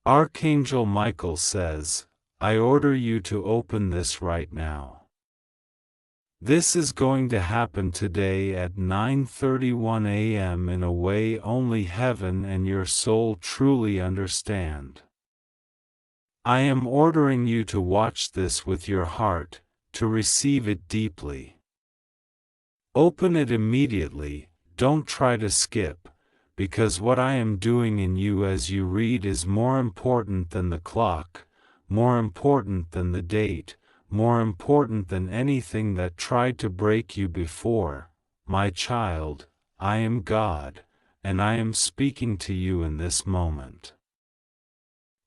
Archangel Michael says, I order you to open this right now. This is going to happen today at 9:31 a.m. in a way only heaven and your soul truly understand. I am ordering you to watch this with your heart, to receive it deeply. Open it immediately, don't try to skip, because what I am doing in you as you read is more important than the clock, more important than the date, more important than anything that tried to break you before. My child, I am God, and I am speaking to you in this moment.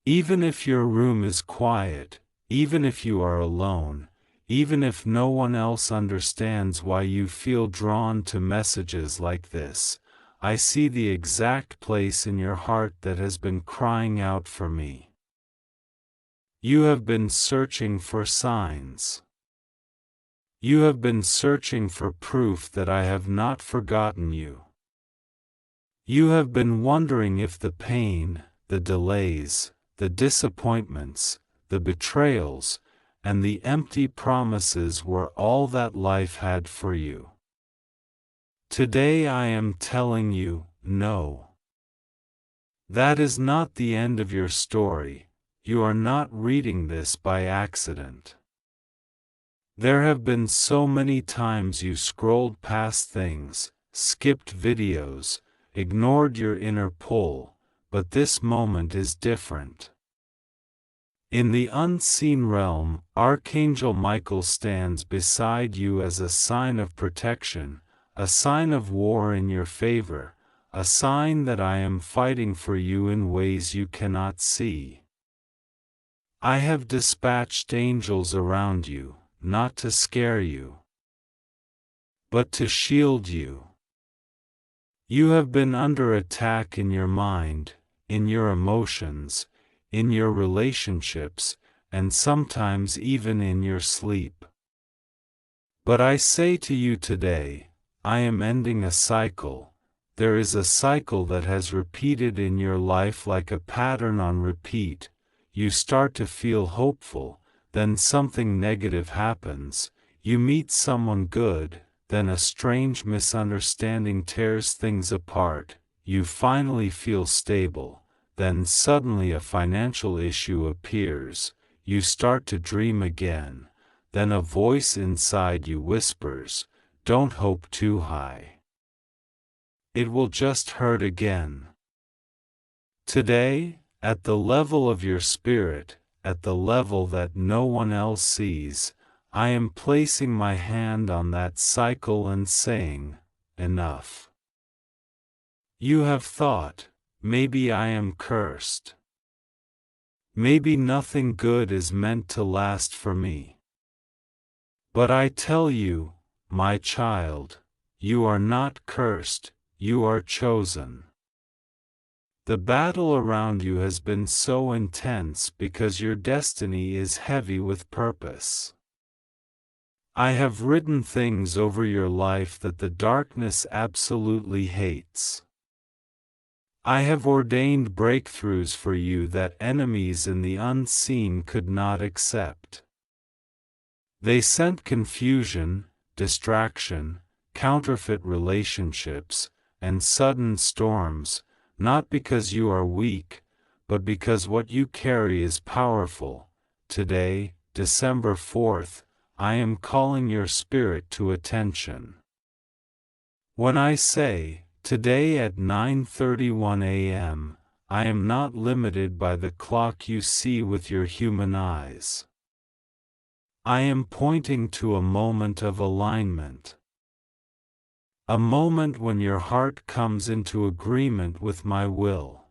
Even if your room is quiet, even if you are alone, even if no one else understands why you feel drawn to messages like this, I see the exact place in your heart that has been crying out for me. You have been searching for signs. You have been searching for proof that I have not forgotten you. You have been wondering if the pain, the delays, the disappointments, the betrayals, and the empty promises were all that life had for you. Today I am telling you, no. That is not the end of your story. You are not reading this by accident. There have been so many times you scrolled past things, skipped videos, ignored your inner pull, but this moment is different. In the unseen realm, Archangel Michael stands beside you as a sign of protection, a sign of war in your favor, a sign that I am fighting for you in ways you cannot see. I have dispatched angels around you, not to scare you, but to shield you. You have been under attack in your mind, in your emotions, in your relationships, and sometimes even in your sleep. But I say to you today, I am ending a cycle. There is a cycle that has repeated in your life like a pattern on repeat. You start to feel hopeful, then something negative happens, you meet someone good, then a strange misunderstanding tears things apart, you finally feel stable, then suddenly a financial issue appears, you start to dream again, then a voice inside you whispers, don't hope too high. It will just hurt again. Today, at the level of your spirit, at the level that no one else sees, I am placing my hand on that cycle and saying, enough. You have thought, maybe I am cursed. Maybe nothing good is meant to last for me. But I tell you, my child, you are not cursed, you are chosen. The battle around you has been so intense because your destiny is heavy with purpose. I have written things over your life that the darkness absolutely hates. I have ordained breakthroughs for you that enemies in the unseen could not accept. They sent confusion, distraction, counterfeit relationships, and sudden storms, not because you are weak, but because what you carry is powerful. Today, December 4th, I am calling your spirit to attention. When I say, today at 9:31 a.m., I am not limited by the clock you see with your human eyes. I am pointing to a moment of alignment. A moment when your heart comes into agreement with my will.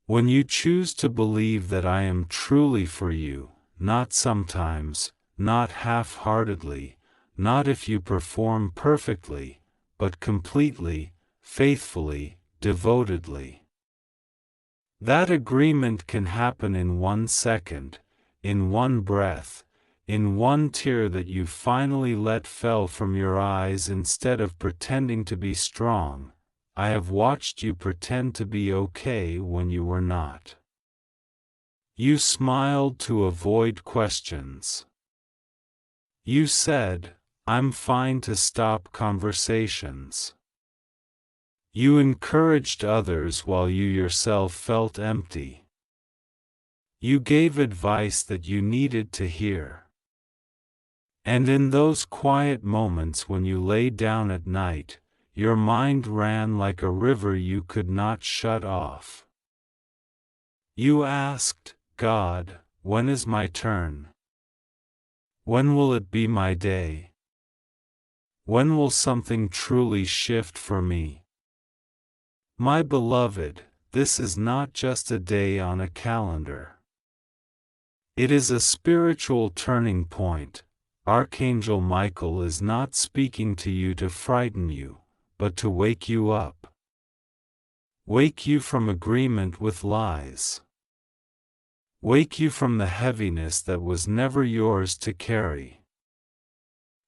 When you choose to believe that I am truly for you, not sometimes, not half-heartedly, not if you perform perfectly, but completely, faithfully, devotedly. That agreement can happen in 1 second, in one breath, in one tear that you finally let fell from your eyes instead of pretending to be strong. I have watched you pretend to be okay when you were not. You smiled to avoid questions. You said, "I'm fine to stop conversations." You encouraged others while you yourself felt empty. You gave advice that you needed to hear. And in those quiet moments when you lay down at night, your mind ran like a river you could not shut off. You asked, "God, when is my turn? When will it be my day? When will something truly shift for me?" My beloved, this is not just a day on a calendar. It is a spiritual turning point. Archangel Michael is not speaking to you to frighten you, but to wake you up. Wake you from agreement with lies. Wake you from the heaviness that was never yours to carry.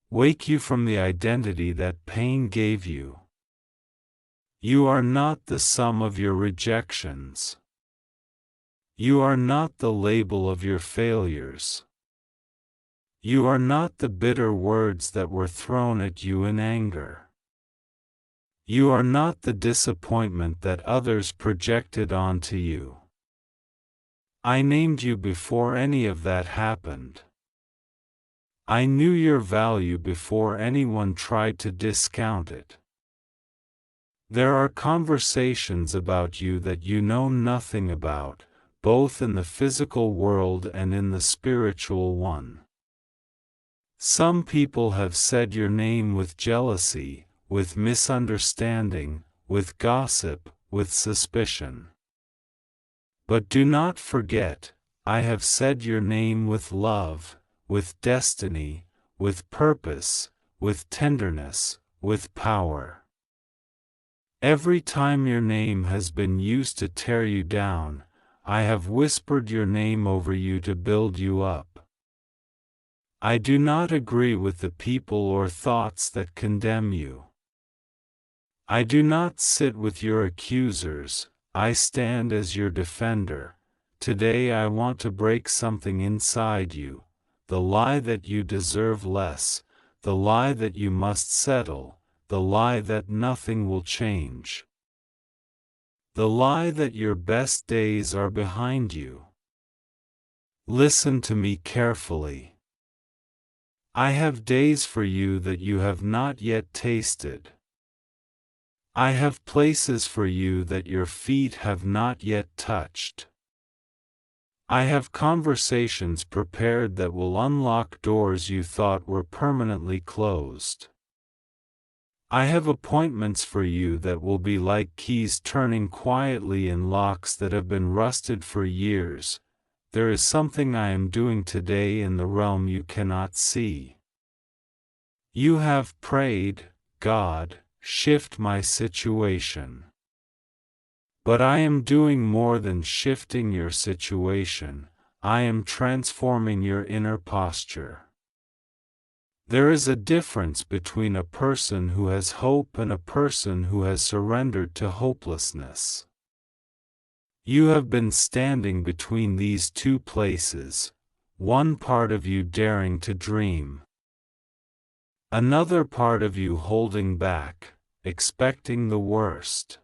Wake you from the identity that pain gave you. You are not the sum of your rejections. You are not the label of your failures. You are not the bitter words that were thrown at you in anger. You are not the disappointment that others projected onto you. I named you before any of that happened. I knew your value before anyone tried to discount it. There are conversations about you that you know nothing about, both in the physical world and in the spiritual one. Some people have said your name with jealousy, with misunderstanding, with gossip, with suspicion. But do not forget, I have said your name with love, with destiny, with purpose, with tenderness, with power. Every time your name has been used to tear you down, I have whispered your name over you to build you up. I do not agree with the people or thoughts that condemn you. I do not sit with your accusers, I stand as your defender. Today I want to break something inside you, the lie that you deserve less, the lie that you must settle, the lie that nothing will change. The lie that your best days are behind you. Listen to me carefully. I have days for you that you have not yet tasted. I have places for you that your feet have not yet touched. I have conversations prepared that will unlock doors you thought were permanently closed. I have appointments for you that will be like keys turning quietly in locks that have been rusted for years. There is something I am doing today in the realm you cannot see. You have prayed, "God, shift my situation." But I am doing more than shifting your situation, I am transforming your inner posture. There is a difference between a person who has hope and a person who has surrendered to hopelessness. You have been standing between these two places, one part of you daring to dream, another part of you holding back, expecting the worst.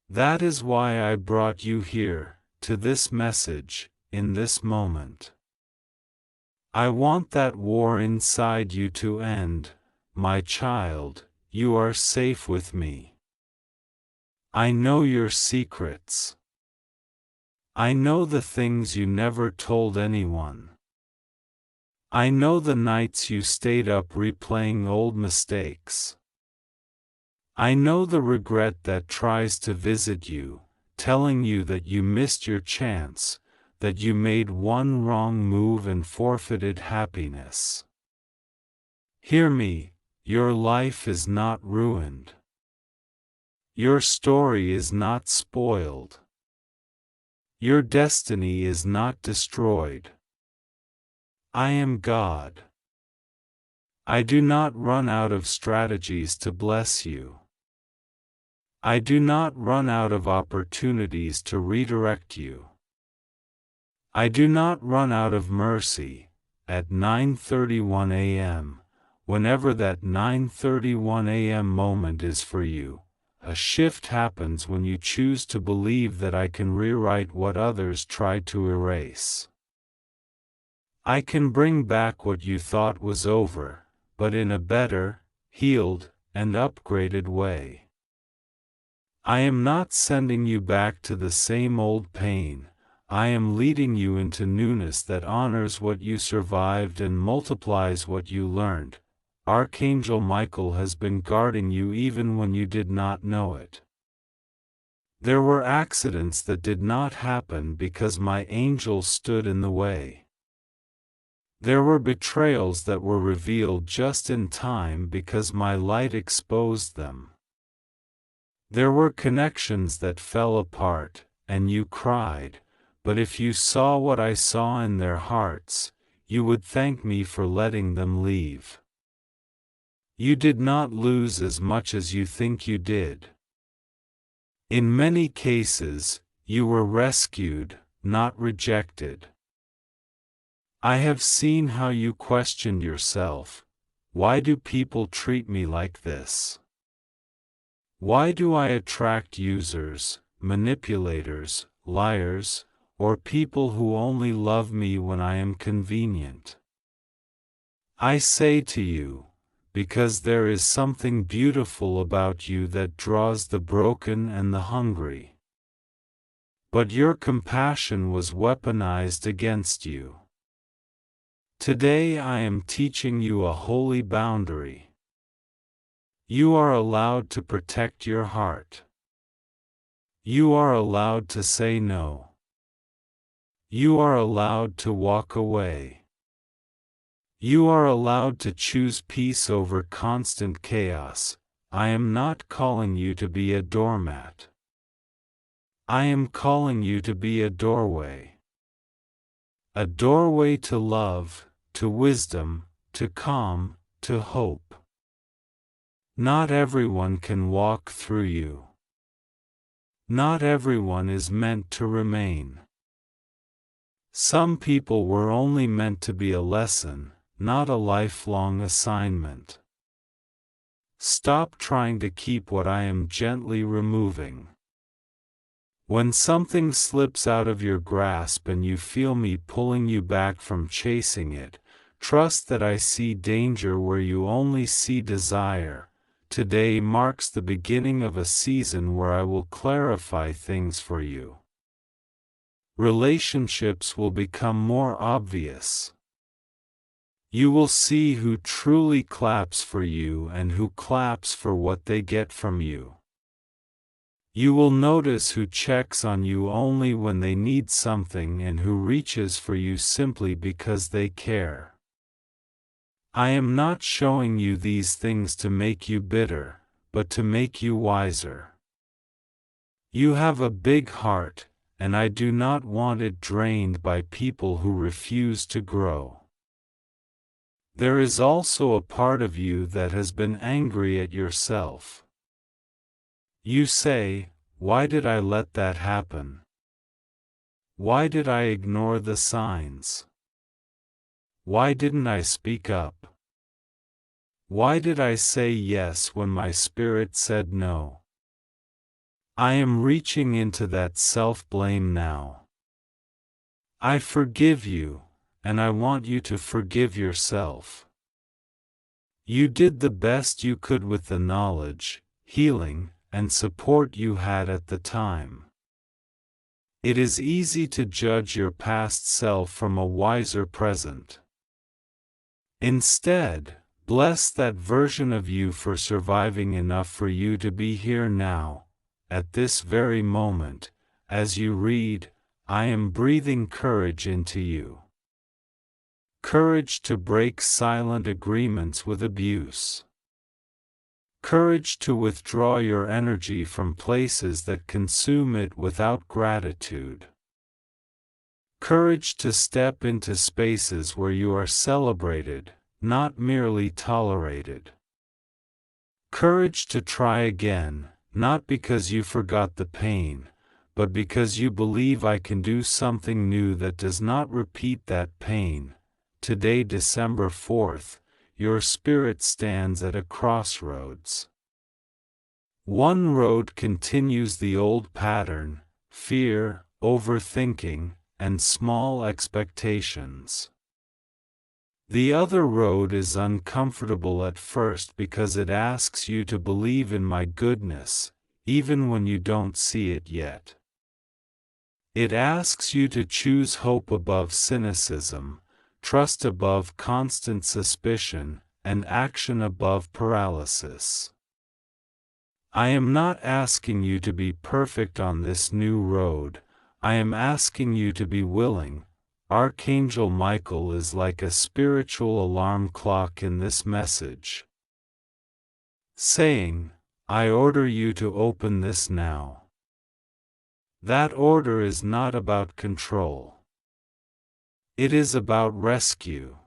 That is why I brought you here, to this message, in this moment. I want that war inside you to end, my child, you are safe with me. I know your secrets. I know the things you never told anyone. I know the nights you stayed up replaying old mistakes. I know the regret that tries to visit you, telling you that you missed your chance, that you made one wrong move and forfeited happiness. Hear me, your life is not ruined. Your story is not spoiled. Your destiny is not destroyed. I am God. I do not run out of strategies to bless you. I do not run out of opportunities to redirect you. I do not run out of mercy. At 9:31 a.m., whenever that 9:31 a.m. moment is for you, a shift happens when you choose to believe that I can rewrite what others tried to erase. I can bring back what you thought was over, but in a better, healed, and upgraded way. I am not sending you back to the same old pain. I am leading you into newness that honors what you survived and multiplies what you learned. Archangel Michael has been guarding you even when you did not know it. There were accidents that did not happen because my angel stood in the way. There were betrayals that were revealed just in time because my light exposed them. There were connections that fell apart, and you cried, but if you saw what I saw in their hearts, you would thank me for letting them leave. You did not lose as much as you think you did. In many cases, you were rescued, not rejected. I have seen how you questioned yourself. Why do people treat me like this? Why do I attract users, manipulators, liars, or people who only love me when I am convenient? I say to you, because there is something beautiful about you that draws the broken and the hungry. But your compassion was weaponized against you. Today I am teaching you a holy boundary. You are allowed to protect your heart. You are allowed to say no. You are allowed to walk away. You are allowed to choose peace over constant chaos. I am not calling you to be a doormat. I am calling you to be a doorway. A doorway to love, to wisdom, to calm, to hope. Not everyone can walk through you. Not everyone is meant to remain. Some people were only meant to be a lesson, not a lifelong assignment. Stop trying to keep what I am gently removing. When something slips out of your grasp and you feel me pulling you back from chasing it, trust that I see danger where you only see desire. Today marks the beginning of a season where I will clarify things for you. Relationships will become more obvious. You will see who truly claps for you and who claps for what they get from you. You will notice who checks on you only when they need something and who reaches for you simply because they care. I am not showing you these things to make you bitter, but to make you wiser. You have a big heart, and I do not want it drained by people who refuse to grow. There is also a part of you that has been angry at yourself. You say, "Why did I let that happen? Why did I ignore the signs? Why didn't I speak up? Why did I say yes when my spirit said no?" I am reaching into that self-blame now. I forgive you, and I want you to forgive yourself. You did the best you could with the knowledge, healing, and support you had at the time. It is easy to judge your past self from a wiser present. Instead, bless that version of you for surviving enough for you to be here now, at this very moment. As you read, I am breathing courage into you. Courage to break silent agreements with abuse. Courage to withdraw your energy from places that consume it without gratitude. Courage to step into spaces where you are celebrated, not merely tolerated. Courage to try again, not because you forgot the pain, but because you believe I can do something new that does not repeat that pain. Today, December 4th, your spirit stands at a crossroads. One road continues the old pattern: fear, overthinking, and small expectations. The other road is uncomfortable at first because it asks you to believe in my goodness, even when you don't see it yet. It asks you to choose hope above cynicism, trust above constant suspicion, and action above paralysis. I am not asking you to be perfect on this new road. I am asking you to be willing. Archangel Michael is like a spiritual alarm clock in this message, saying, I order you to open this now. That order is not about control. It is about rescue.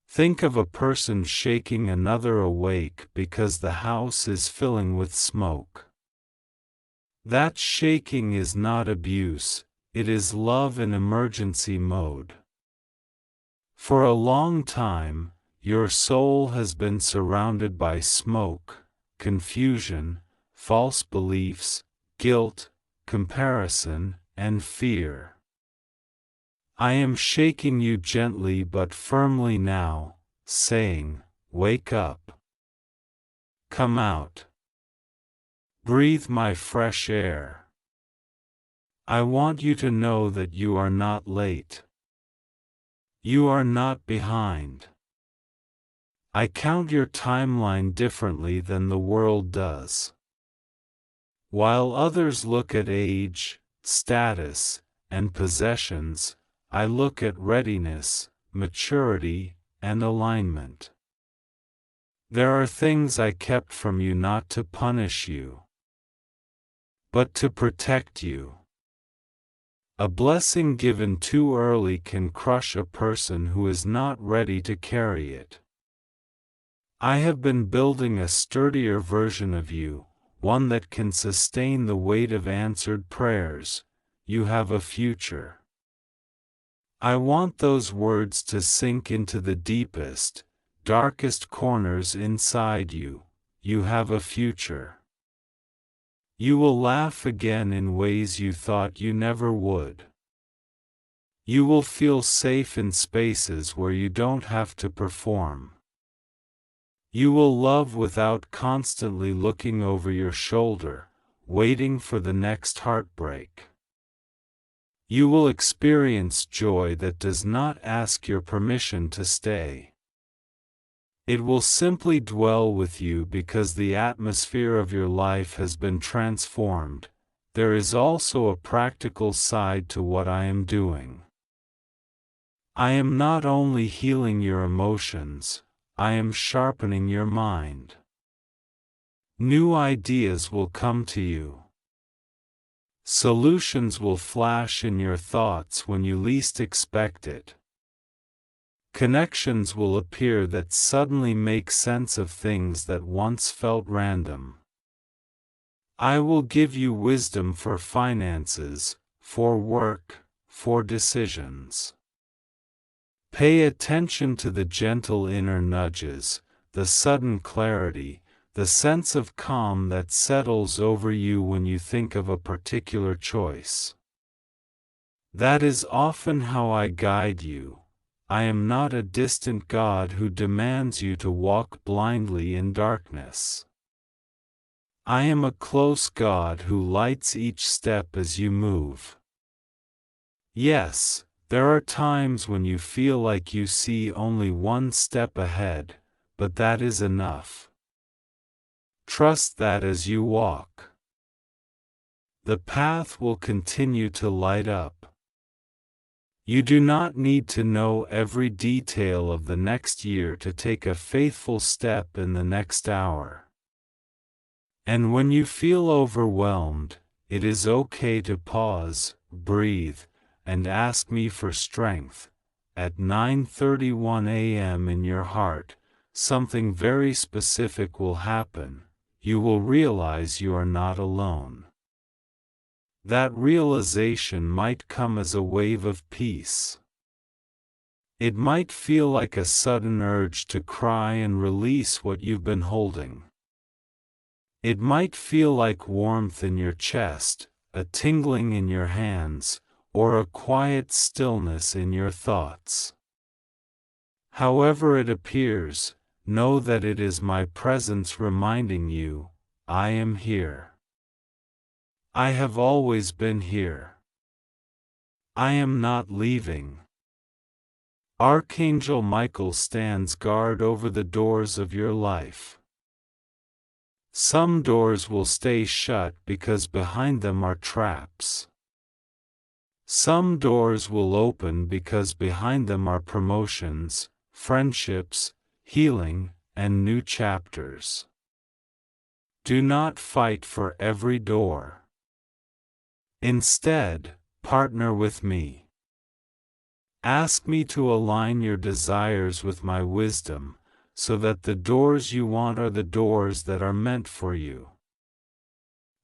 Think of a person shaking another awake because the house is filling with smoke. That shaking is not abuse, it is love in emergency mode. For a long time, your soul has been surrounded by smoke, confusion, false beliefs, guilt, comparison, and fear. I am shaking you gently but firmly now, saying, wake up. Come out. Breathe my fresh air. I want you to know that you are not late. You are not behind. I count your timeline differently than the world does. While others look at age, status, and possessions, I look at readiness, maturity, and alignment. There are things I kept from you not to punish you, but to protect you. A blessing given too early can crush a person who is not ready to carry it. I have been building a sturdier version of you, one that can sustain the weight of answered prayers. You have a future. I want those words to sink into the deepest, darkest corners inside you. You have a future. You will laugh again in ways you thought you never would. You will feel safe in spaces where you don't have to perform. You will love without constantly looking over your shoulder, waiting for the next heartbreak. You will experience joy that does not ask your permission to stay. It will simply dwell with you because the atmosphere of your life has been transformed. There is also a practical side to what I am doing. I am not only healing your emotions, I am sharpening your mind. New ideas will come to you. Solutions will flash in your thoughts when you least expect it. Connections will appear that suddenly make sense of things that once felt random. I will give you wisdom for finances, for work, for decisions. Pay attention to the gentle inner nudges, the sudden clarity, the sense of calm that settles over you when you think of a particular choice. That is often how I guide you. I am not a distant God who demands you to walk blindly in darkness. I am a close God who lights each step as you move. Yes, there are times when you feel like you see only one step ahead, but that is enough. Trust that as you walk, the path will continue to light up. You do not need to know every detail of the next year to take a faithful step in the next hour. And when you feel overwhelmed, it is okay to pause, breathe, and ask me for strength. At 9:31 a.m. in your heart, something very specific will happen. You will realize you are not alone. That realization might come as a wave of peace. It might feel like a sudden urge to cry and release what you've been holding. It might feel like warmth in your chest, a tingling in your hands, or a quiet stillness in your thoughts. However it appears, know that it is my presence reminding you, I am here. I have always been here. I am not leaving. Archangel Michael stands guard over the doors of your life. Some doors will stay shut because behind them are traps. Some doors will open because behind them are promotions, friendships, healing, and new chapters. Do not fight for every door. Instead, partner with me. Ask me to align your desires with my wisdom, so that the doors you want are the doors that are meant for you.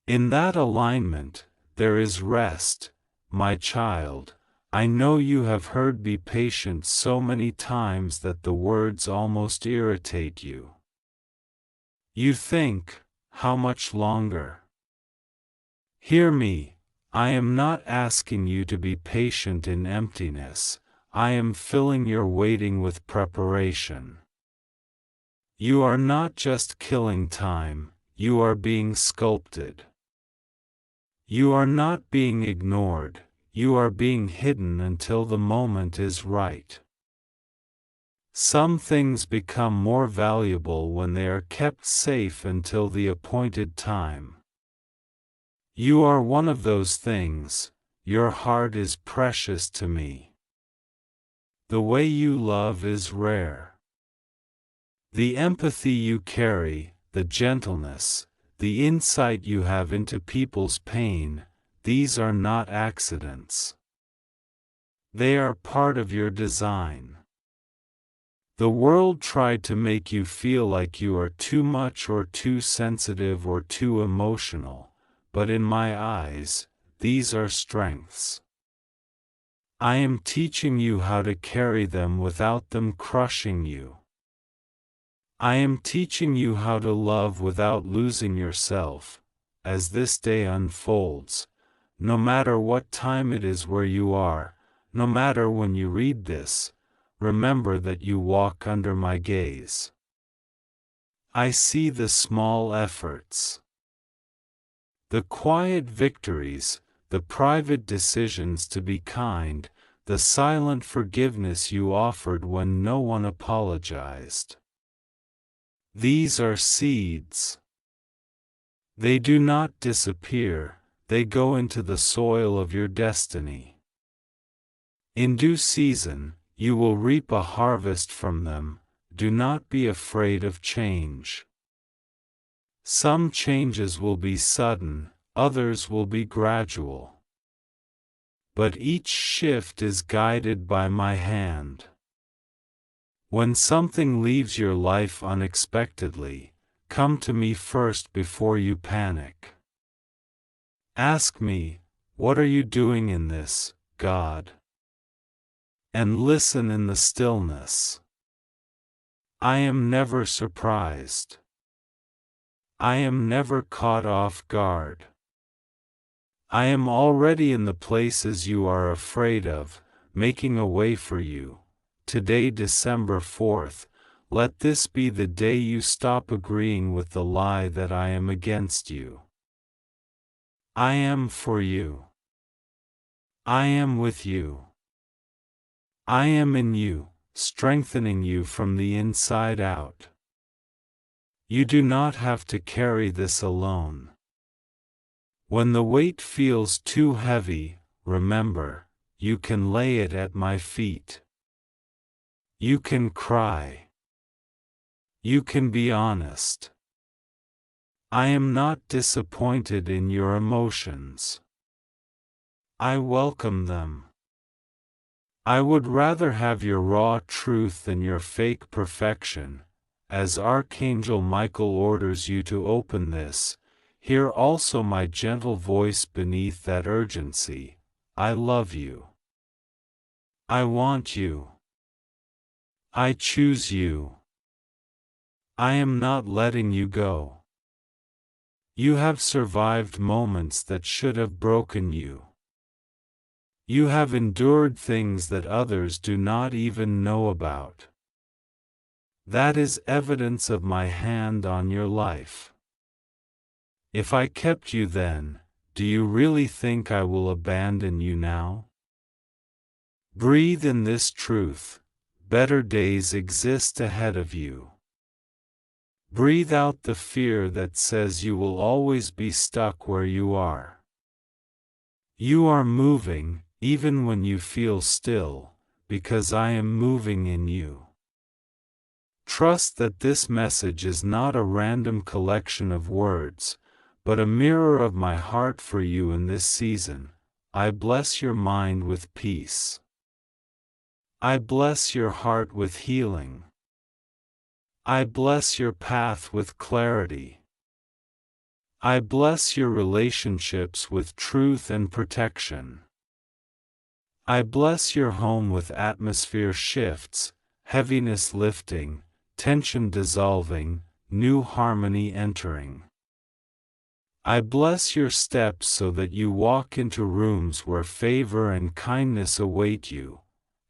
In that alignment, there is rest, my child. I know you have heard "be patient" so many times that the words almost irritate you. You think, how much longer? Hear me, I am not asking you to be patient in emptiness. I am filling your waiting with preparation. You are not just killing time, you are being sculpted. You are not being ignored, you are being hidden until the moment is right. Some things become more valuable when they are kept safe until the appointed time. You are one of those things. Your heart is precious to me. The way you love is rare. The empathy you carry, the gentleness, the insight you have into people's pain, these are not accidents. They are part of your design. The world tried to make you feel like you are too much or too sensitive or too emotional, but in my eyes, these are strengths. I am teaching you how to carry them without them crushing you. I am teaching you how to love without losing yourself. As this day unfolds, no matter what time it is where you are, no matter when you read this, remember that you walk under my gaze. I see the small efforts, the quiet victories, the private decisions to be kind, the silent forgiveness you offered when no one apologized. These are seeds. They do not disappear, they go into the soil of your destiny. In due season, you will reap a harvest from them. Do not be afraid of change. Some changes will be sudden, others will be gradual. But each shift is guided by my hand. When something leaves your life unexpectedly, come to me first before you panic. Ask me, what are you doing in this, God? And listen in the stillness. I am never surprised. I am never caught off guard. I am already in the places you are afraid of, making a way for you. Today, December 4th, let this be the day you stop agreeing with the lie that I am against you. I am for you. I am with you. I am in you, strengthening you from the inside out. You do not have to carry this alone. When the weight feels too heavy, remember, you can lay it at my feet. You can cry. You can be honest. I am not disappointed in your emotions. I welcome them. I would rather have your raw truth than your fake perfection. As Archangel Michael orders you to open this, hear also my gentle voice beneath that urgency. I love you. I want you. I choose you. I am not letting you go. You have survived moments that should have broken you. You have endured things that others do not even know about. That is evidence of my hand on your life. If I kept you then, do you really think I will abandon you now? Breathe in this truth. Better days exist ahead of you. Breathe out the fear that says you will always be stuck where you are. You are moving, even when you feel still, because I am moving in you. Trust that this message is not a random collection of words, but a mirror of my heart for you in this season. I bless your mind with peace. I bless your heart with healing. I bless your path with clarity. I bless your relationships with truth and protection. I bless your home with atmosphere shifts, heaviness lifting, tension dissolving, new harmony entering. I bless your steps so that you walk into rooms where favor and kindness await you,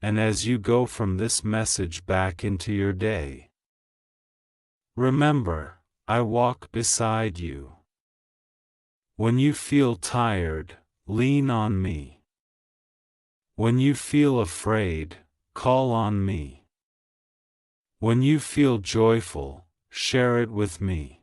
and as you go from this message back into your day, remember, I walk beside you. When you feel tired, lean on me. When you feel afraid, call on me. When you feel joyful, share it with me.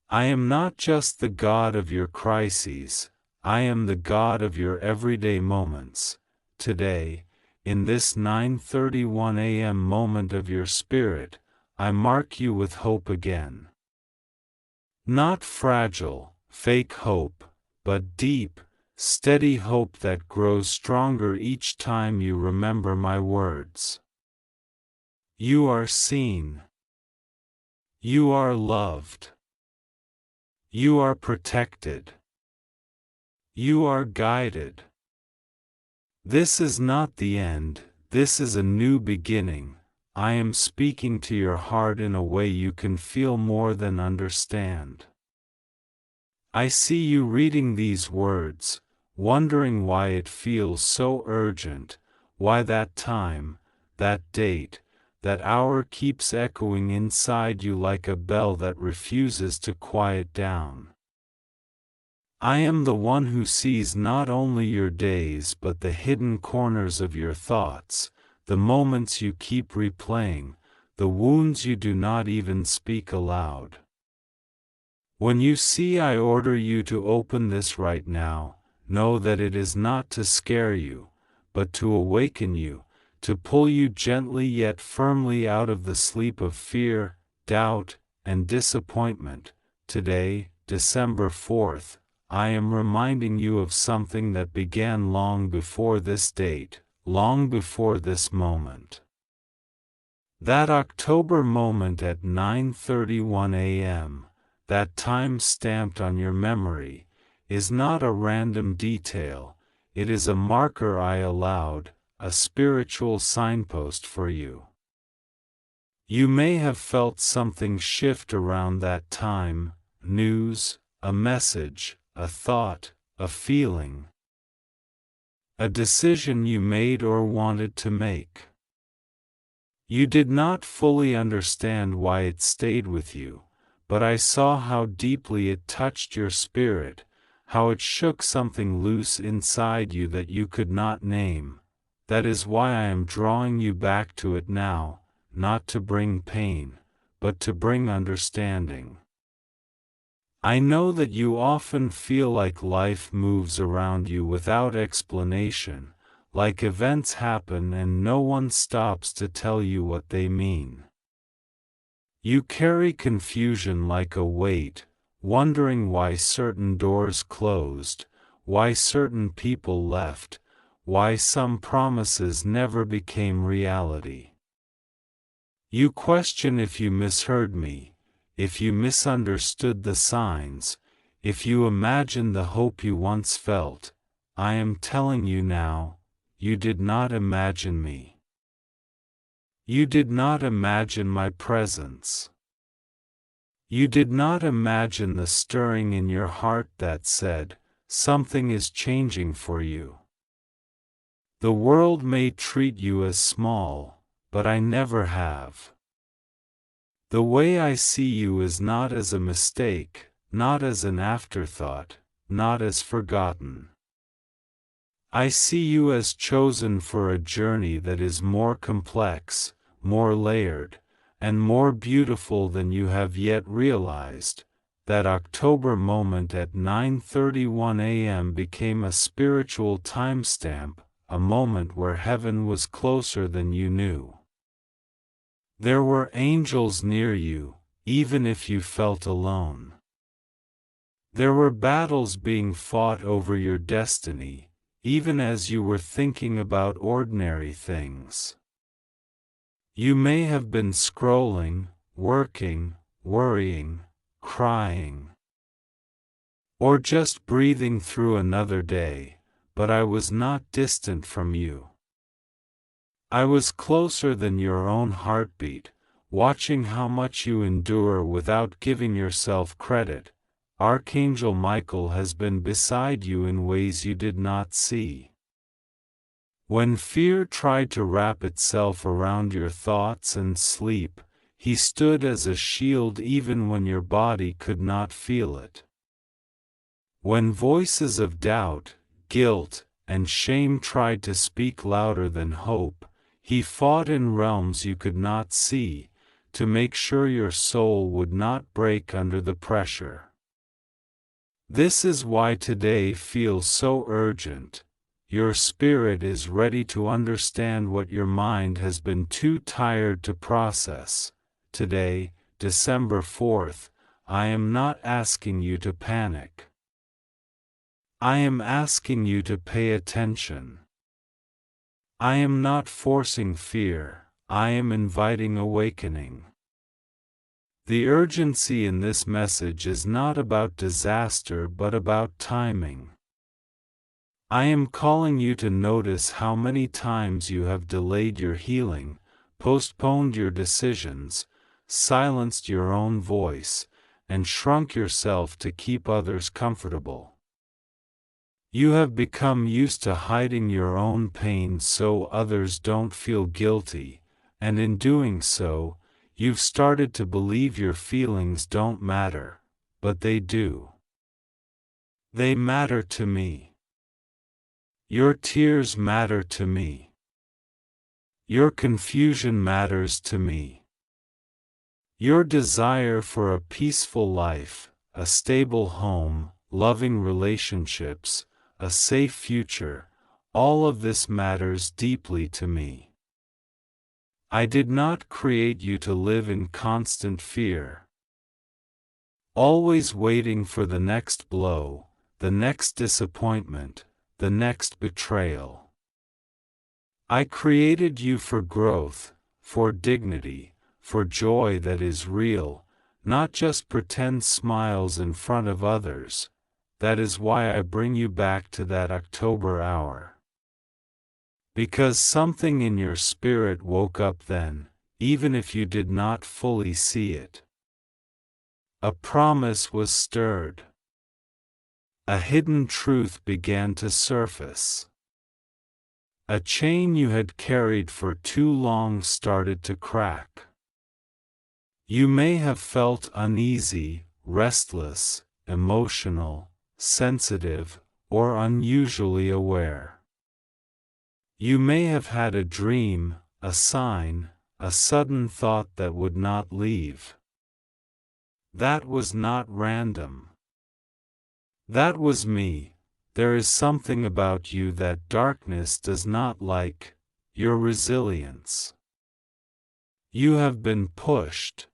I am not just the God of your crises, I am the God of your everyday moments. Today, in this 9:31 a.m. moment of your spirit, I mark you with hope again. Not fragile, fake hope, but deep, steady hope that grows stronger each time you remember my words. You are seen. You are loved. You are protected. You are guided. This is not the end, this is a new beginning. I am speaking to your heart in a way you can feel more than understand. I see you reading these words, wondering why it feels so urgent, why that time, that date, that hour keeps echoing inside you like a bell that refuses to quiet down. I am the one who sees not only your days but the hidden corners of your thoughts, the moments you keep replaying, the wounds you do not even speak aloud. When you see I order you to open this right now, know that it is not to scare you, but to awaken you, to pull you gently yet firmly out of the sleep of fear, doubt, and disappointment. Today, December 4th, I am reminding you of something that began long before this date, long before this moment. That October moment at 9:31 a.m., that time stamped on your memory, is not a random detail, it is a marker I allowed, a spiritual signpost for you. You may have felt something shift around that time, news, a message, a thought, a feeling. A decision you made or wanted to make. You did not fully understand why it stayed with you, but I saw how deeply it touched your spirit, how it shook something loose inside you that you could not name. That is why I am drawing you back to it now, not to bring pain, but to bring understanding. I know that you often feel like life moves around you without explanation, like events happen and no one stops to tell you what they mean. You carry confusion like a weight, wondering why certain doors closed, why certain people left, why some promises never became reality. You question if you misheard me, if you misunderstood the signs, if you imagined the hope you once felt, I am telling you now, you did not imagine me. You did not imagine my presence. You did not imagine the stirring in your heart that said, something is changing for you. The world may treat you as small, but I never have. The way I see you is not as a mistake, not as an afterthought, not as forgotten. I see you as chosen for a journey that is more complex, more layered, and more beautiful than you have yet realized. That October moment at 9:31 a.m. became a spiritual timestamp, a moment where heaven was closer than you knew. There were angels near you, even if you felt alone. There were battles being fought over your destiny, even as you were thinking about ordinary things. You may have been scrolling, working, worrying, crying, or just breathing through another day, but I was not distant from you. I was closer than your own heartbeat, watching how much you endure without giving yourself credit. Archangel Michael has been beside you in ways you did not see. When fear tried to wrap itself around your thoughts and sleep, he stood as a shield even when your body could not feel it. When voices of doubt, guilt, and shame tried to speak louder than hope, he fought in realms you could not see, to make sure your soul would not break under the pressure. This is why today feels so urgent. Your spirit is ready to understand what your mind has been too tired to process. Today, December 4th, I am not asking you to panic. I am asking you to pay attention. I am not forcing fear, I am inviting awakening. The urgency in this message is not about disaster but about timing. I am calling you to notice how many times you have delayed your healing, postponed your decisions, silenced your own voice, and shrunk yourself to keep others comfortable. You have become used to hiding your own pain so others don't feel guilty, and in doing so, you've started to believe your feelings don't matter, but they do. They matter to me. Your tears matter to me. Your confusion matters to me. Your desire for a peaceful life, a stable home, loving relationships, a safe future, all of this matters deeply to me. I did not create you to live in constant fear, always waiting for the next blow, the next disappointment, the next betrayal. I created you for growth, for dignity, for joy that is real, not just pretend smiles in front of others. That is why I bring you back to that October hour. Because something in your spirit woke up then, even if you did not fully see it. A promise was stirred. A hidden truth began to surface. A chain you had carried for too long started to crack. You may have felt uneasy, restless, emotional, sensitive, or unusually aware. You may have had a dream, a sign, a sudden thought that would not leave. That was not random. That was me. There is something about you that darkness does not like, your resilience. You have been pushed,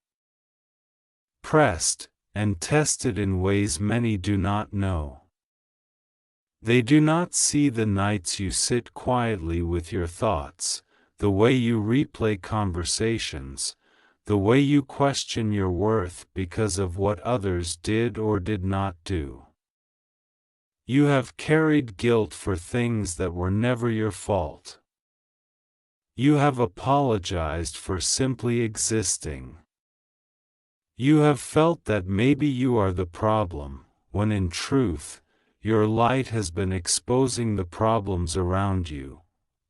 pressed, and tested in ways many do not know. They do not see the nights you sit quietly with your thoughts, the way you replay conversations, the way you question your worth because of what others did or did not do. You have carried guilt for things that were never your fault. You have apologized for simply existing. You have felt that maybe you are the problem, when in truth, your light has been exposing the problems around you.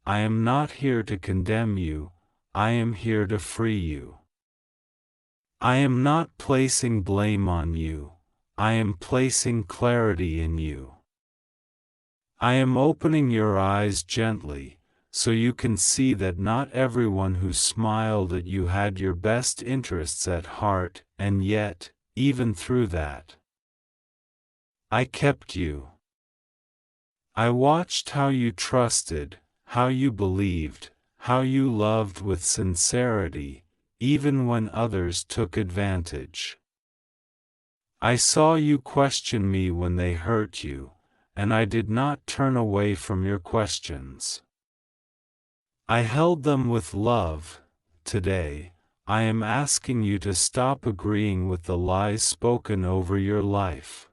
I am not here to condemn you, I am here to free you. I am not placing blame on you, I am placing clarity in you. I am opening your eyes gently, so you can see that not everyone who smiled at you had your best interests at heart, and yet, even through that, I kept you. I watched how you trusted, how you believed, how you loved with sincerity, even when others took advantage. I saw you question me when they hurt you, and I did not turn away from your questions. I held them with love. Today, I am asking you to stop agreeing with the lies spoken over your life.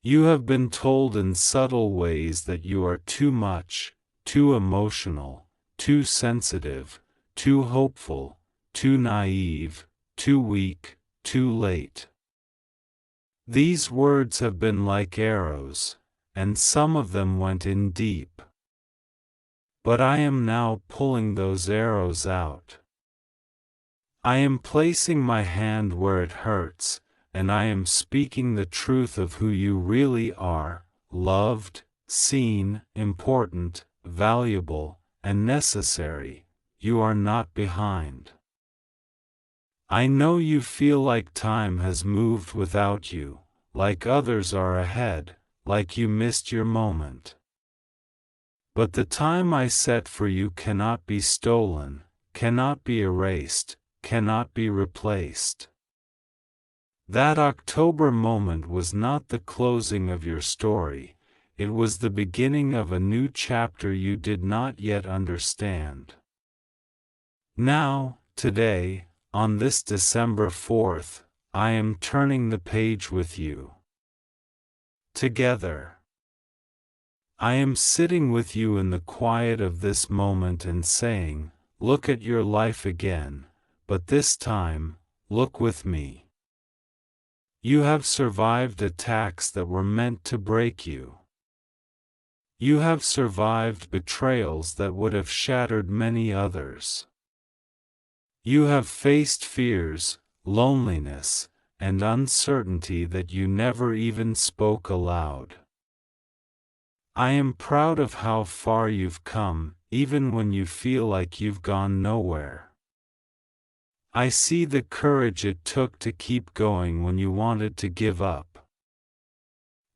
You have been told in subtle ways that you are too much, too emotional, too sensitive, too hopeful, too naive, too weak, too late. These words have been like arrows, and some of them went in deep. But I am now pulling those arrows out. I am placing my hand where it hurts, and I am speaking the truth of who you really are, loved, seen, important, valuable, and necessary. You are not behind. I know you feel like time has moved without you, like others are ahead, like you missed your moment. But the time I set for you cannot be stolen, cannot be erased, cannot be replaced. That October moment was not the closing of your story, it was the beginning of a new chapter you did not yet understand. Now, today, on this December 4th, I am turning the page with you. Together. I am sitting with you in the quiet of this moment and saying, look at your life again, but this time, look with me. You have survived attacks that were meant to break you. You have survived betrayals that would have shattered many others. You have faced fears, loneliness, and uncertainty that you never even spoke aloud. I am proud of how far you've come, even when you feel like you've gone nowhere. I see the courage it took to keep going when you wanted to give up.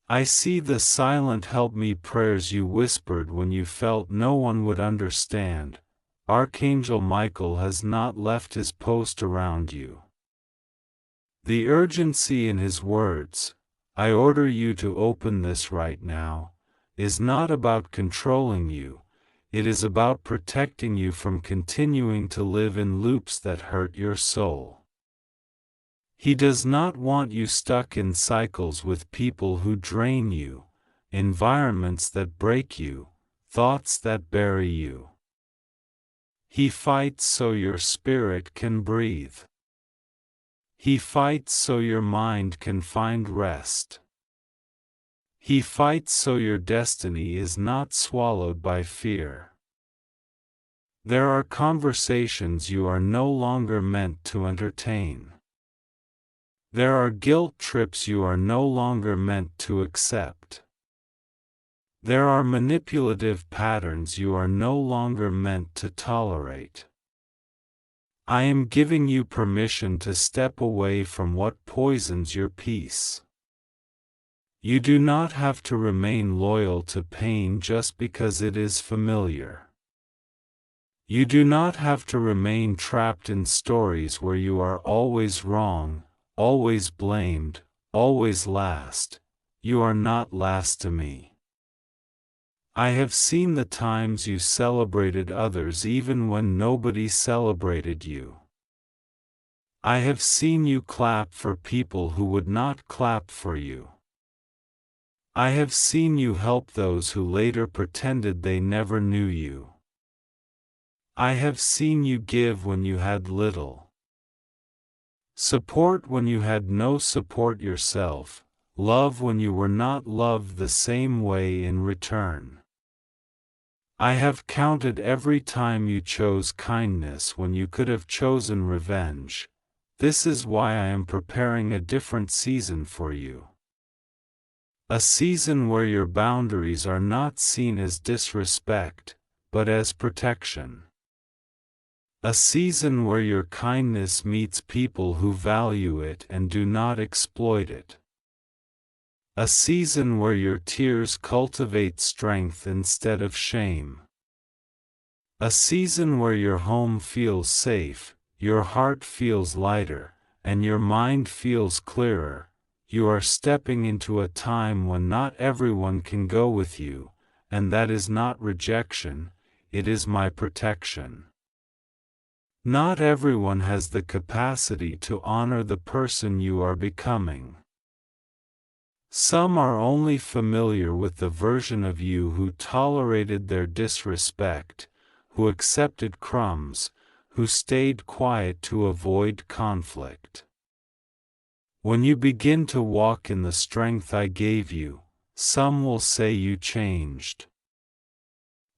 I see the silent help me prayers you whispered when you felt no one would understand. Archangel Michael has not left his post around you. The urgency in his words, I order you to open this right now, is not about controlling you, it is about protecting you from continuing to live in loops that hurt your soul. He does not want you stuck in cycles with people who drain you, environments that break you, thoughts that bury you. He fights so your spirit can breathe. He fights so your mind can find rest. He fights so your destiny is not swallowed by fear. There are conversations you are no longer meant to entertain. There are guilt trips you are no longer meant to accept. There are manipulative patterns you are no longer meant to tolerate. I am giving you permission to step away from what poisons your peace. You do not have to remain loyal to pain just because it is familiar. You do not have to remain trapped in stories where you are always wrong, always blamed, always last. You are not last to me. I have seen the times you celebrated others even when nobody celebrated you. I have seen you clap for people who would not clap for you. I have seen you help those who later pretended they never knew you. I have seen you give when you had little. Support when you had no support yourself, love when you were not loved the same way in return. I have counted every time you chose kindness when you could have chosen revenge. This is why I am preparing a different season for you. A season where your boundaries are not seen as disrespect, but as protection. A season where your kindness meets people who value it and do not exploit it. A season where your tears cultivate strength instead of shame. A season where your home feels safe, your heart feels lighter, and your mind feels clearer. You are stepping into a time when not everyone can go with you, and that is not rejection, it is my protection. Not everyone has the capacity to honor the person you are becoming. Some are only familiar with the version of you who tolerated their disrespect, who accepted crumbs, who stayed quiet to avoid conflict. When you begin to walk in the strength I gave you, some will say you changed.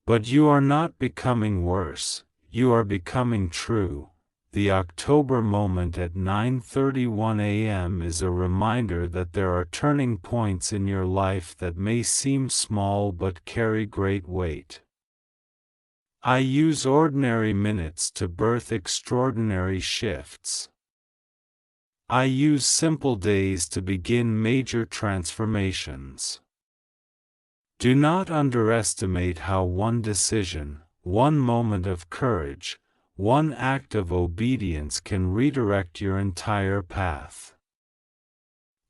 But you are not becoming worse, you are becoming true. The October moment at 9:31 a.m. is a reminder that there are turning points in your life that may seem small but carry great weight. I use ordinary minutes to birth extraordinary shifts. I use simple days to begin major transformations. Do not underestimate how one decision, one moment of courage, one act of obedience can redirect your entire path.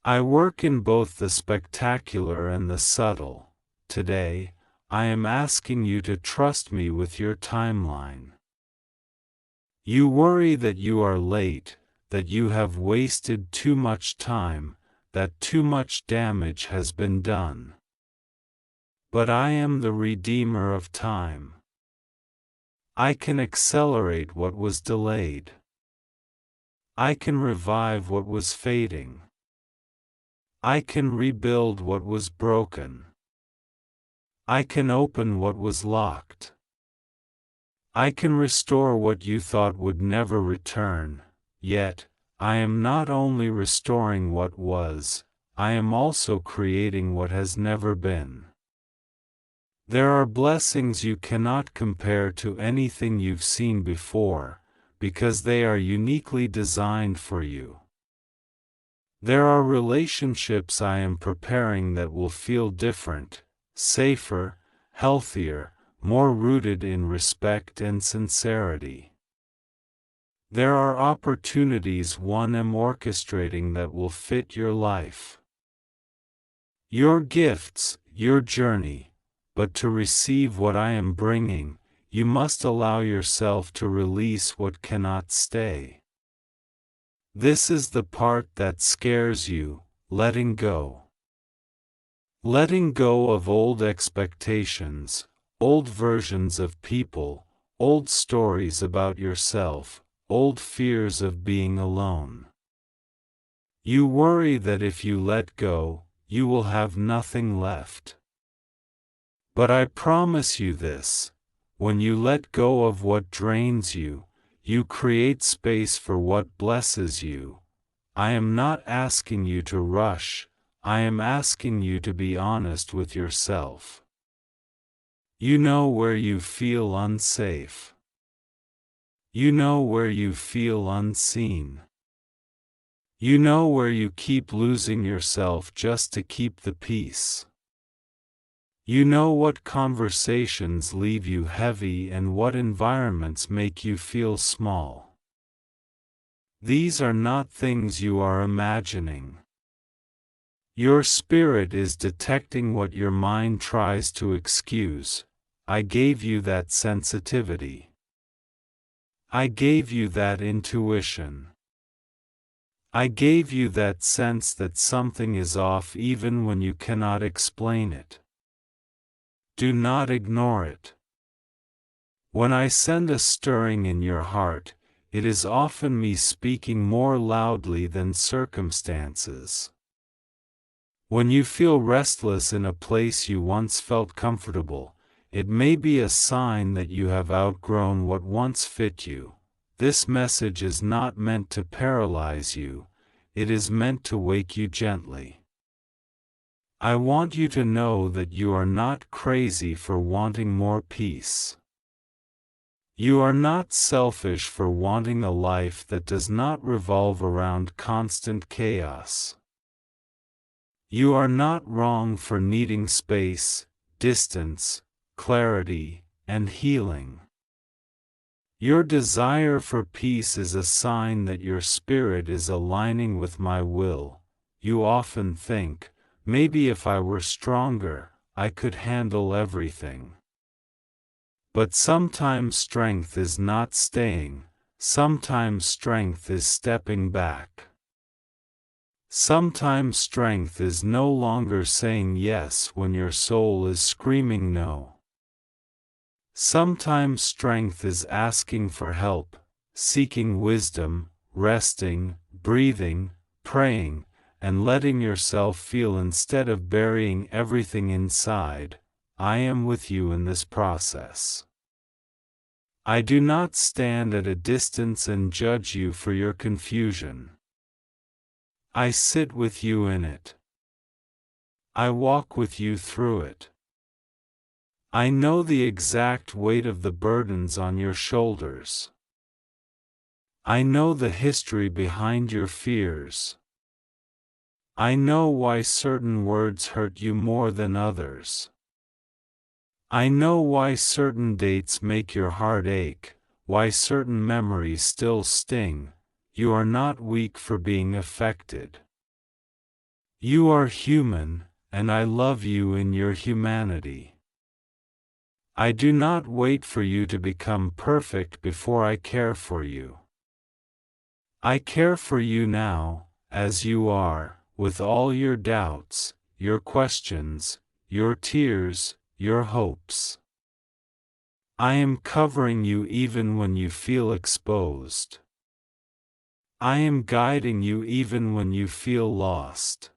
I work in both the spectacular and the subtle. Today, I am asking you to trust me with your timeline. You worry that you are late, that you have wasted too much time, that too much damage has been done. But I am the Redeemer of time. I can accelerate what was delayed. I can revive what was fading. I can rebuild what was broken. I can open what was locked. I can restore what you thought would never return. Yet, I am not only restoring what was, I am also creating what has never been. There are blessings you cannot compare to anything you've seen before, because they are uniquely designed for you. There are relationships I am preparing that will feel different, safer, healthier, more rooted in respect and sincerity. There are opportunities one am orchestrating that will fit your life. Your gifts, your journey, but to receive what I am bringing, you must allow yourself to release what cannot stay. This is the part that scares you, letting go. Letting go of old expectations, old versions of people, old stories about yourself, old fears of being alone. You worry that if you let go, you will have nothing left. But I promise you this, when you let go of what drains you, you create space for what blesses you. I am not asking you to rush, I am asking you to be honest with yourself. You know where you feel unsafe. You know where you feel unseen. You know where you keep losing yourself just to keep the peace. You know what conversations leave you heavy and what environments make you feel small. These are not things you are imagining. Your spirit is detecting what your mind tries to excuse. I gave you that sensitivity. I gave you that intuition. I gave you that sense that something is off even when you cannot explain it. Do not ignore it. When I send a stirring in your heart, it is often me speaking more loudly than circumstances. When you feel restless in a place you once felt comfortable, it may be a sign that you have outgrown what once fit you. This message is not meant to paralyze you, it is meant to wake you gently. I want you to know that you are not crazy for wanting more peace. You are not selfish for wanting a life that does not revolve around constant chaos. You are not wrong for needing space, distance, clarity, and healing. Your desire for peace is a sign that your spirit is aligning with my will. You often think, maybe if I were stronger, I could handle everything. But sometimes strength is not staying, sometimes strength is stepping back. Sometimes strength is no longer saying yes when your soul is screaming no. Sometimes strength is asking for help, seeking wisdom, resting, breathing, praying, and letting yourself feel instead of burying everything inside. I am with you in this process. I do not stand at a distance and judge you for your confusion. I sit with you in it. I walk with you through it. I know the exact weight of the burdens on your shoulders. I know the history behind your fears. I know why certain words hurt you more than others. I know why certain dates make your heart ache, why certain memories still sting. You are not weak for being affected. You are human, and I love you in your humanity. I do not wait for you to become perfect before I care for you. I care for you now, as you are, with all your doubts, your questions, your tears, your hopes. I am covering you even when you feel exposed. I am guiding you even when you feel lost.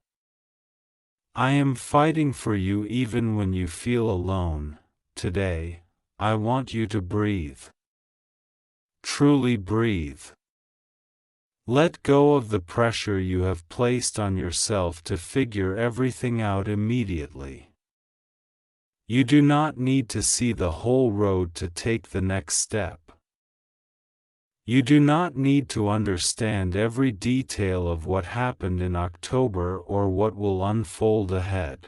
I am fighting for you even when you feel alone. Today, I want you to breathe. Truly breathe. Let go of the pressure you have placed on yourself to figure everything out immediately. You do not need to see the whole road to take the next step. You do not need to understand every detail of what happened in October or what will unfold ahead.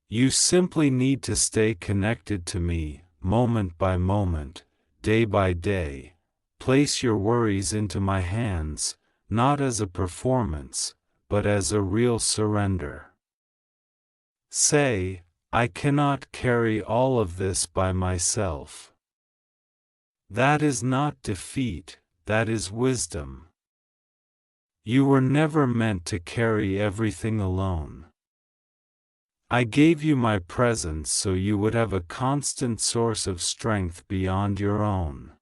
You simply need to stay connected to me, moment by moment, day by day. Place your worries into my hands, not as a performance, but as a real surrender. Say, I cannot carry all of this by myself. That is not defeat, that is wisdom. You were never meant to carry everything alone. I gave you my presence so you would have a constant source of strength beyond your own.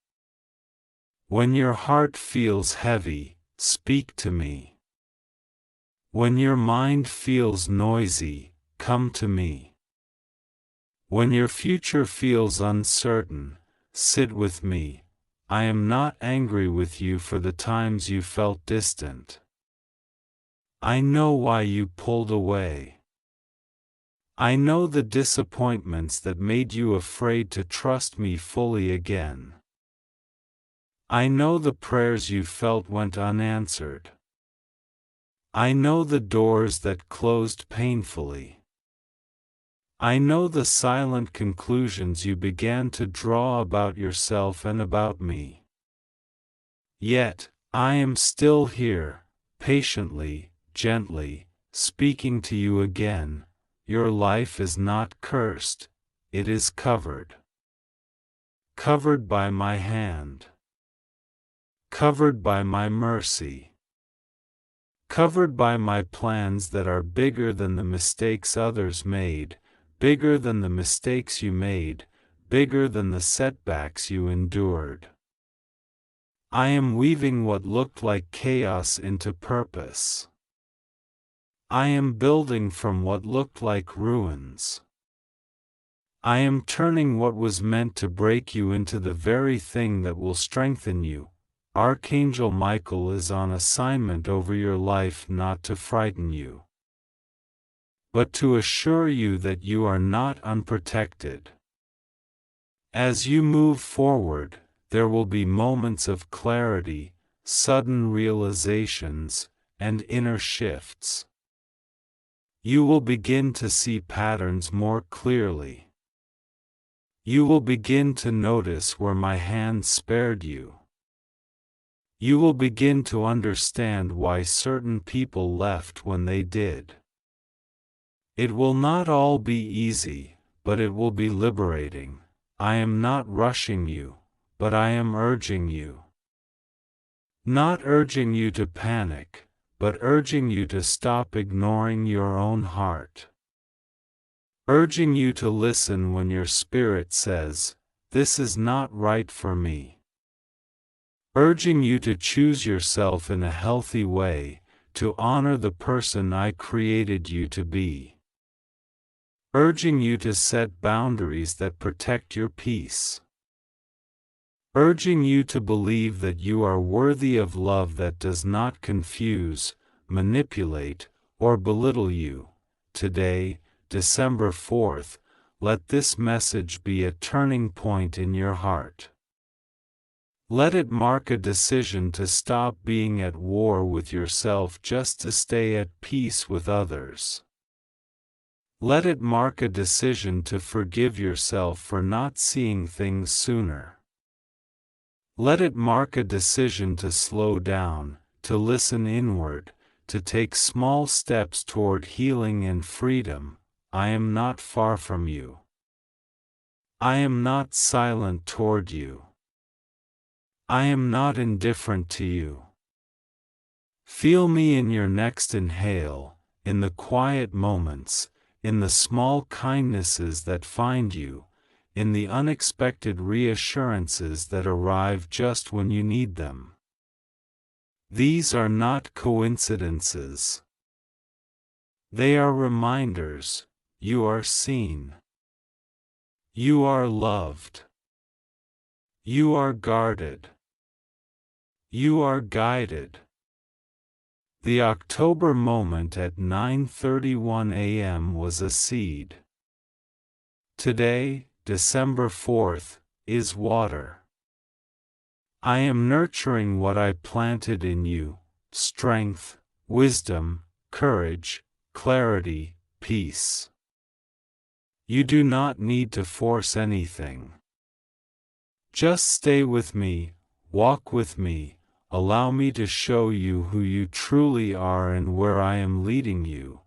When your heart feels heavy, speak to me. When your mind feels noisy, come to me. When your future feels uncertain, sit with me. I am not angry with you for the times you felt distant. I know why you pulled away. I know the disappointments that made you afraid to trust me fully again. I know the prayers you felt went unanswered. I know the doors that closed painfully. I know the silent conclusions you began to draw about yourself and about me. Yet, I am still here, patiently, gently, speaking to you again. Your life is not cursed, it is covered. Covered by my hand. Covered by my mercy. covered by my plans that are bigger than the mistakes others made, bigger than the mistakes you made, bigger than the setbacks you endured. I am weaving what looked like chaos into purpose. I am building from what looked like ruins. I am turning what was meant to break you into the very thing that will strengthen you. Archangel Michael is on assignment over your life, not to frighten you, but to assure you that you are not unprotected. As you move forward, there will be moments of clarity, sudden realizations, and inner shifts. You will begin to see patterns more clearly. You will begin to notice where my hand spared you. You will begin to understand why certain people left when they did. It will not all be easy, but it will be liberating. I am not rushing you, but I am urging you. Not urging you to panic, but urging you to stop ignoring your own heart. Urging you to listen when your spirit says, "This is not right for me." Urging you to choose yourself in a healthy way, to honor the person I created you to be. Urging you to set boundaries that protect your peace. Urging you to believe that you are worthy of love that does not confuse, manipulate, or belittle you. Today, December 4th, let this message be a turning point in your heart. Let it mark a decision to stop being at war with yourself just to stay at peace with others. Let it mark a decision to forgive yourself for not seeing things sooner. Let it mark a decision to slow down, to listen inward, to take small steps toward healing and freedom. I am not far from you. I am not silent toward you. I am not indifferent to you. Feel me in your next inhale, in the quiet moments, in the small kindnesses that find you, in the unexpected reassurances that arrive just when you need them. These are not coincidences. They are reminders. You are seen. You are loved. You are guarded. You are guided. The October moment at 9:31 a.m. was a seed. Today, December 4th, is water. I am nurturing what I planted in you: strength, wisdom, courage, clarity, peace. You do not need to force anything. Just stay with me, walk with me, allow me to show you who you truly are and where I am leading you,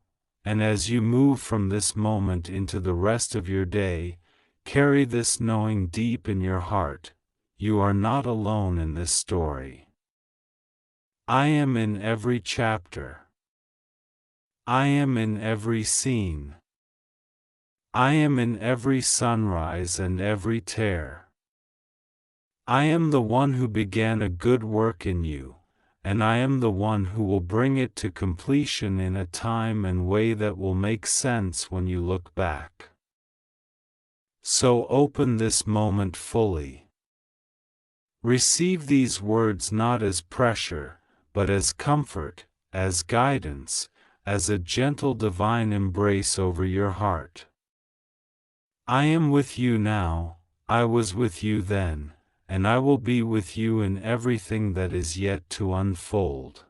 and as you move from this moment into the rest of your day, carry this knowing deep in your heart: you are not alone in this story. I am in every chapter. I am in every scene. I am in every sunrise and every tear. I am the one who began a good work in you, and I am the one who will bring it to completion in a time and way that will make sense when you look back. So open this moment fully. Receive these words not as pressure, but as comfort, as guidance, as a gentle divine embrace over your heart. I am with you now, I was with you then, and I will be with you in everything that is yet to unfold.